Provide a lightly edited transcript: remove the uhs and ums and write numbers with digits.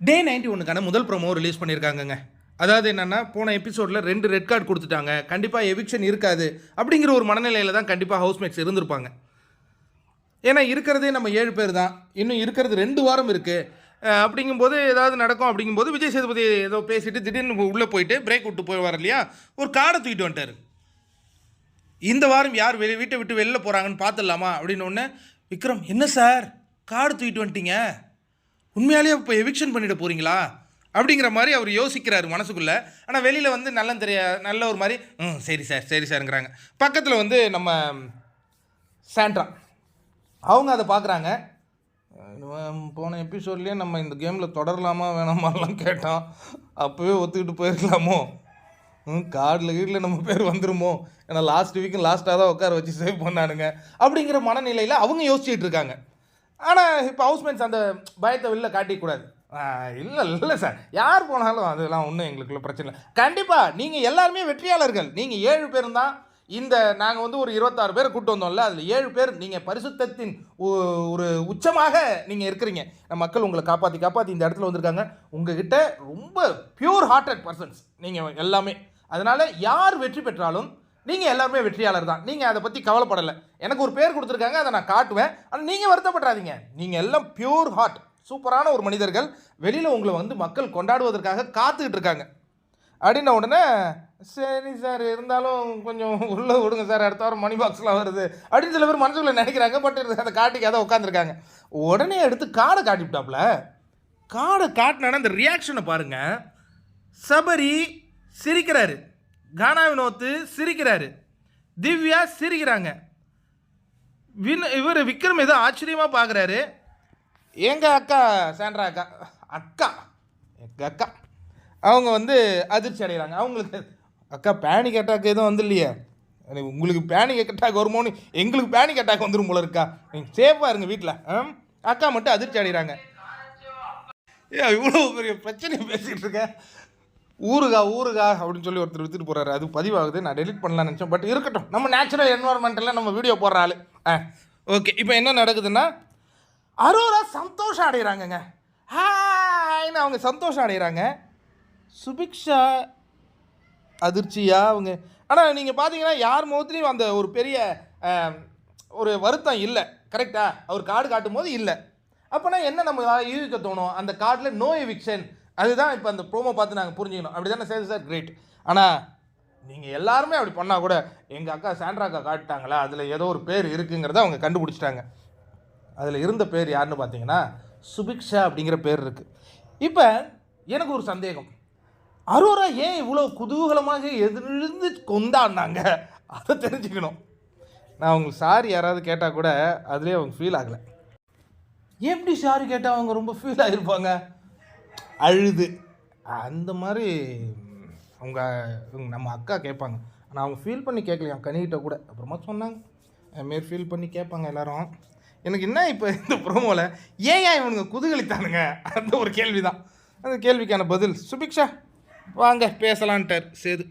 டே 91க்கான முதல் promo release பண்ணியிருக்காங்கங்க. அதாவது என்னென்னா, போன எபிசோடில் 2 ரெட் கார்டு கொடுத்துட்டாங்க. கண்டிப்பாக எவிக்ஷன் இருக்காது அப்படிங்கிற ஒரு மனநிலையில் தான் கண்டிப்பாக ஹவுஸ்மேட்ஸ் இருந்திருப்பாங்க. ஏன்னா இருக்கிறதே நம்ம 7 பேர் தான், இன்னும் இருக்கிறது 2 வாரம் இருக்குது. அப்படிங்கும்போது ஏதாவது நடக்கும். அப்படிங்கும்போது விஜய் சேதுபதி ஏதோ பேசிட்டு திடீர்னு உள்ளே போயிட்டு பிரேக் விட்டு போயிடுவார் இல்லையா, ஒரு கார்டை தூக்கிட்டு வந்துட்டார். இந்த வாரம் யார் வீட்டை விட்டு வெளில போகிறாங்கன்னு பார்த்துடலாமா அப்படின்னு ஒன்று. விக்ரம், என்ன சார் கார்டு தூக்கிட்டு வந்துட்டீங்க, உண்மையாலேயே இப்போ எவிக்ஷன் பண்ணிட போகிறீங்களா அப்படிங்கிற மாதிரி அவர் யோசிக்கிறாரு மனசுக்குள்ளே. ஆனால் வெளியில் வந்து நல்ல ஒரு மாதிரி சரி சார் சரி சாருங்கிறாங்க. பக்கத்தில் வந்து நம்ம சாண்ட்ரா அவங்க அதை பார்க்குறாங்க. போன எபிசோட்லேயே நம்ம இந்த கேமில் தொடரலாமா வேணாமாலாம் கேட்டோம், அப்போவே ஒத்துக்கிட்டு போயிருக்கலாமோ, கார்டில் நம்ம பேர் வந்துருமோ, ஏன்னா லாஸ்ட் லாஸ்ட்டாக தான் உட்கார வச்சு சேவ் பண்ணானுங்க அப்படிங்கிற மனநிலையில் அவங்க யோசிச்சுட்டு இருக்காங்க. ஆனால் இப்போ ஹவுஸ்மேட்ஸ் அந்த பயத்தை வெளில காட்டிக்கூடாது. இல்லை சார், யார் போனாலும் அதெல்லாம் ஒன்றும் எங்களுக்குள்ள பிரச்சனை இல்லை. கண்டிப்பாக நீங்கள் எல்லாருமே வெற்றியாளர்கள். நீங்கள் 7 பேரும் தான். நாங்கள் வந்து ஒரு 26 பேரை கூப்பிட்டு வந்தோம்ல, அதில் 7 பேர் நீங்கள் பரிசுத்தத்தின் ஒரு உச்சமாக நீங்கள் இருக்கிறீங்க. மக்கள் உங்களை காப்பாற்றி இந்த இடத்துல வந்திருக்காங்க. உங்ககிட்ட ரொம்ப பியூர் ஹார்ட்டட் பர்சன்ஸ் நீங்கள் எல்லாமே. அதனால் யார் வெற்றி பெற்றாலும் நீங்கள் எல்லாருமே வெற்றியாளர் தான். நீங்கள் அதை பற்றி கவலைப்படலை. எனக்கு ஒரு பேர் கொடுத்துருக்காங்க, அதை நான் காட்டுவேன். ஆனால் நீங்கள் வருத்தப்படாதீங்க. நீங்கள் எல்லாம் பியூர் ஹார்ட் சூப்பரான ஒரு மனிதர்கள். வெளியில் உங்களை வந்து மக்கள் கொண்டாடுவதற்காக காத்துக்கிட்டு இருக்காங்க அப்படின்ன உடனே, சரி சார், இருந்தாலும் கொஞ்சம் உள்ளே விடுங்க சார், அடுத்த வாரம் மணி பாக்ஸ்லாம் வருது அப்படின்னு சில பேர் மனசுக்குள்ளே நினைக்கிறாங்க. பட் அதை காட்டிக்காத உட்காந்துருக்காங்க. உடனே எடுத்து கார்டை காட்டிவிட்டாப்புல. கார்டை காட்டினா அந்த ரியாக்ஷனை பாருங்கள். சபரி சிரிக்கிறாரு, கானா வினோத்து சிரிக்கிறாரு, திவ்யா சிரிக்கிறாங்க, இவர் விக்ரம் ஏதோ ஆச்சரியமாக பார்க்குறாரு. எங்கள் அக்கா சாண்ட்ரா அக்கா எங்கள் அக்கா அவங்க வந்து அதிர்ச்சி அடைகிறாங்க. அவங்களுக்கு அக்கா பேனிக் அட்டாக் எதுவும் வந்து இல்லையே, உங்களுக்கு பேனிக் அட்டாக் வருமோன்னு எங்களுக்கு பேனிக் அட்டாக் வந்துடும் போல இருக்கா, நீங்கள் சேஃபாக இருங்க வீட்டில். அக்கா மட்டும் அதிர்ச்சி அடைகிறாங்க. இவ்வளோ பெரிய பிரச்சனையை பேசிகிட்டு இருக்கேன். ஊருகா அப்படின்னு சொல்லி ஒருத்தர் வித்துட்டு போகிறாரு. அது பதிவாகுது. நான் டெலிட் பண்ணலான்னு நினச்சேன், பட் இருக்கட்டும். நம்ம நேச்சுரல் என்வரான்மெண்ட்டில் நம்ம வீடியோ போடுற ஆள். ஓகே, இப்போ என்ன நடக்குதுன்னா, அரோரா சந்தோஷம் அடைகிறாங்கங்க. ஹாய்னு அவங்க சந்தோஷம் அடைகிறாங்க. சுபிக்ஷா அதிர்ச்சியா அவங்க. ஆனால் நீங்கள் பார்த்தீங்கன்னா யார் முகத்துலேயும் அந்த ஒரு பெரிய ஒரு வருத்தம் இல்லை. கரெக்டாக அவர் கார்டு காட்டும் போது இல்லை. அப்போனா என்ன நம்ம யூகிக்க தோணும், அந்த கார்டில் நோ எவிக்ஷன். அதுதான் இப்போ அந்த ப்ரோமோ பார்த்து நாங்கள் புரிஞ்சுக்கணும். அப்படி தானே சரி சார், கிரேட். ஆனால் நீங்கள் எல்லாருமே அப்படி பண்ணால் கூட எங்கள் அக்கா சாண்ட்ரா அக்கா காட்டிட்டாங்களா, அதில் ஏதோ ஒரு பேர் இருக்குங்கிறத அவங்க கண்டுபிடிச்சிட்டாங்க. அதில் இருந்த பேர் யாருன்னு பார்த்தீங்கன்னா சுபிக்ஷா அப்படிங்கிற பேர் இருக்குது. இப்போ எனக்கு ஒரு சந்தேகம், அரோரா ஏன் இவ்வளோ குதூகலமாக எதிர்ந்து கொண்டாடினாங்க அதை தெரிஞ்சுக்கணும். நான் அவங்க சாரி யாராவது கேட்டால் கூட அதுலேயே அவங்க ஃபீல் ஆகலை. எப்படி சாரி கேட்டால் அவங்க ரொம்ப ஃபீல் ஆகிருப்பாங்க, அழுது அந்த மாதிரி அவங்க நம்ம அக்கா கேட்பாங்க. ஆனால் அவங்க ஃபீல் பண்ணி கேட்கலையா கனிகிட்ட கூட. அப்புறமா சொன்னாங்க அதுமாரி ஃபீல் பண்ணி கேட்பாங்க எல்லாரும். எனக்கு என்ன இப்போ இந்த ப்ரோமோவில் ஏன் இவனுங்க குதூகலித்தானுங்க அந்த ஒரு கேள்வி தான். அந்த கேள்விக்கான பதில் சுபிக்ஷா வாங்க பேசலான்ட்டார் சேது.